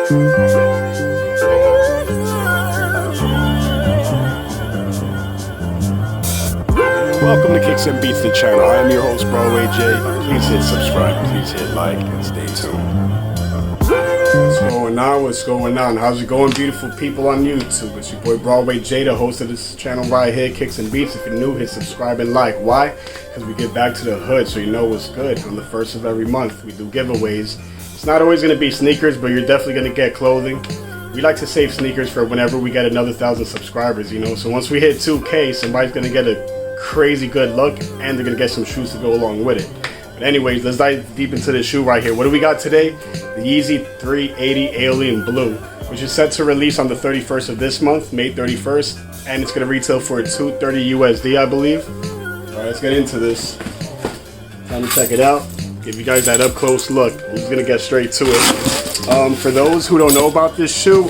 Welcome to Kicks and Beats, the channel. I am your host, Broadway J. Please hit subscribe, please hit like, and stay tuned. What's going on? What's going on? How's it going, beautiful people on YouTube? It's your boy Broadway J, the host of this channel right here, Kicks and Beats. If you're new, hit subscribe and like. Why? Because we get back to the hood, so you know what's good. On the first of every month, we do giveaways. It's not always going to be sneakers, but you're definitely going to get clothing. We like to save sneakers for whenever we get another 1,000 subscribers, you know. So once we hit 2K, somebody's going to get a crazy good look, and they're gonna get some shoes to go along with it. But anyways, let's dive deep into this shoe right here. What do we got today? The Yeezy 380 Alien Blue, which is set to release on the 31st of this month, May 31st, and it's gonna retail for $230 USD, I believe. Alright, let's get into this. Time to check it out. Give you guys that up close look. I'm just gonna get straight to it. For those who don't know about this shoe,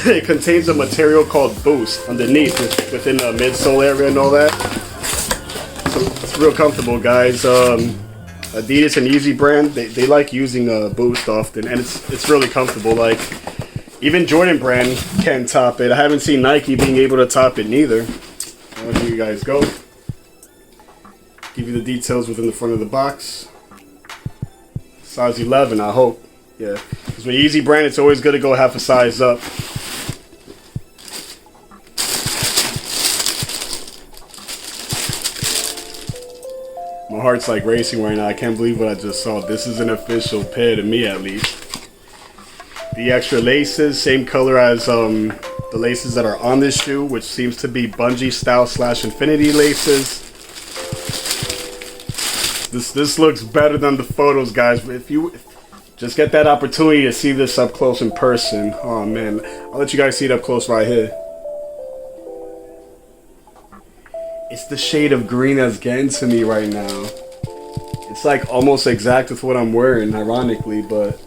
it contains a material called Boost underneath, within the midsole area and all that. So it's real comfortable, guys. Adidas and Yeezy brand, they like using Boost often, and it's really comfortable. Like, even Jordan brand can top it. I haven't seen Nike being able to top it neither. Here you guys go. Give you the details within the front of the box. Size 11, I hope. Yeah, because with Yeezy brand, it's always good to go half a size up. My heart's like racing right now. I can't believe what I just saw. This is an official pair to me, at least. The extra laces, same color as the laces that are on this shoe, which seems to be bungee style / infinity laces. This looks better than the photos, guys. But if you just get that opportunity to see this up close in person, oh man, I'll let you guys see it up close right here. It's the shade of green that's getting to me right now. It's like almost exact with what I'm wearing, ironically, but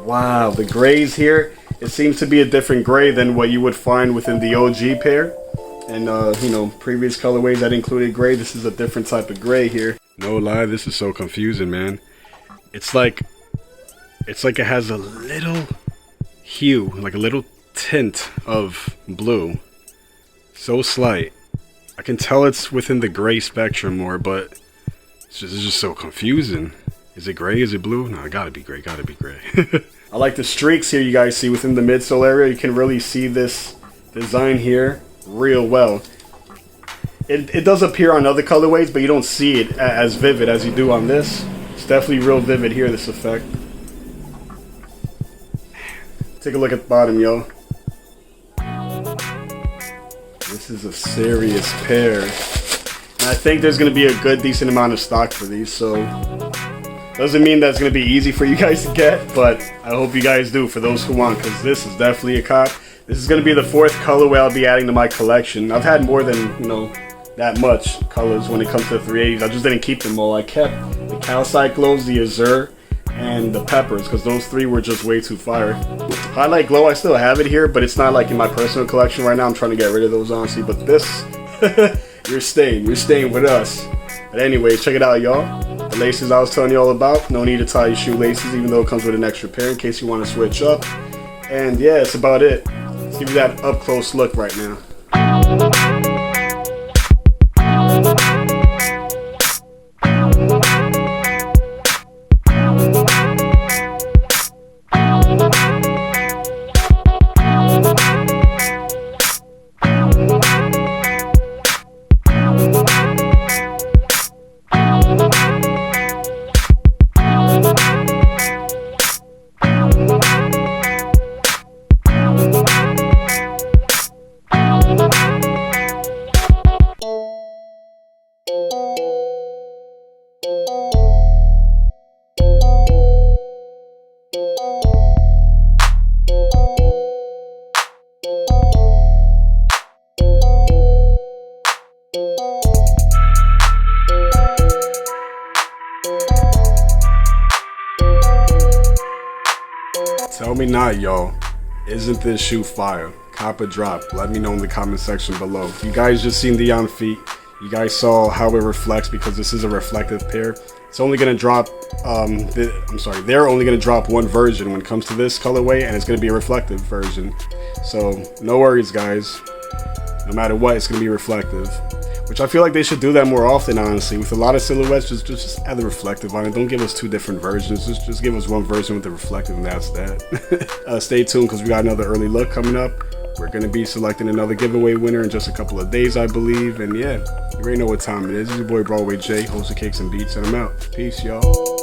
wow, the grays here, it seems to be a different gray than what you would find within the OG pair. And you know, previous colorways that included gray, this is a different type of gray here. No lie, this is so confusing, man. It's like it has a little hue, like a little tint of blue. So slight. I can tell it's within the gray spectrum more, but it's just so confusing. Is it gray? Is it blue? No, it gotta be gray. Gotta be gray. I like the streaks here you guys see within the midsole area. You can really see this design here real well. It does appear on other colorways, but you don't see it as vivid as you do on this. It's definitely real vivid here, this effect. Take a look at the bottom, yo. This is a serious pair. And I think there's going to be a good, decent amount of stock for these, so doesn't mean that's going to be easy for you guys to get, but I hope you guys do for those who want, because this is definitely a cop. This is going to be the 4th colorway I'll be adding to my collection. I've had more than, you know, that much colors when it comes to the 380s. I just didn't keep them all. I kept the calcite glows, the azure, and the peppers, because those 3 were just way too fire. Highlight glow, I still have it here, but it's not like in my personal collection right now. I'm trying to get rid of those, honestly, but this, you're staying with us. But anyway, check it out, y'all. The laces I was telling you all about. No need to tie your shoelaces, even though it comes with an extra pair in case you want to switch up. And yeah, that's about it. Let's give you that up close look right now. Tell me not, y'all. Isn't this shoe fire? Cop a drop. Let me know in the comment section below. You guys just seen the on feet. You guys saw how it reflects because this is a reflective pair. It's only gonna drop. They're only gonna drop one version when it comes to this colorway, and it's gonna be a reflective version. So no worries, guys. No matter what, it's gonna be reflective. Which I feel like they should do that more often, honestly. With a lot of silhouettes, just add the reflective on it. Don't give us two different versions. Just give us one version with the reflective, and that's that. Stay tuned, because we got another early look coming up. We're going to be selecting another giveaway winner in just a couple of days, I believe. And yeah, you already know what time it is. It's your boy Broadway J, host of Cakes and Beats, and I'm out. Peace, y'all.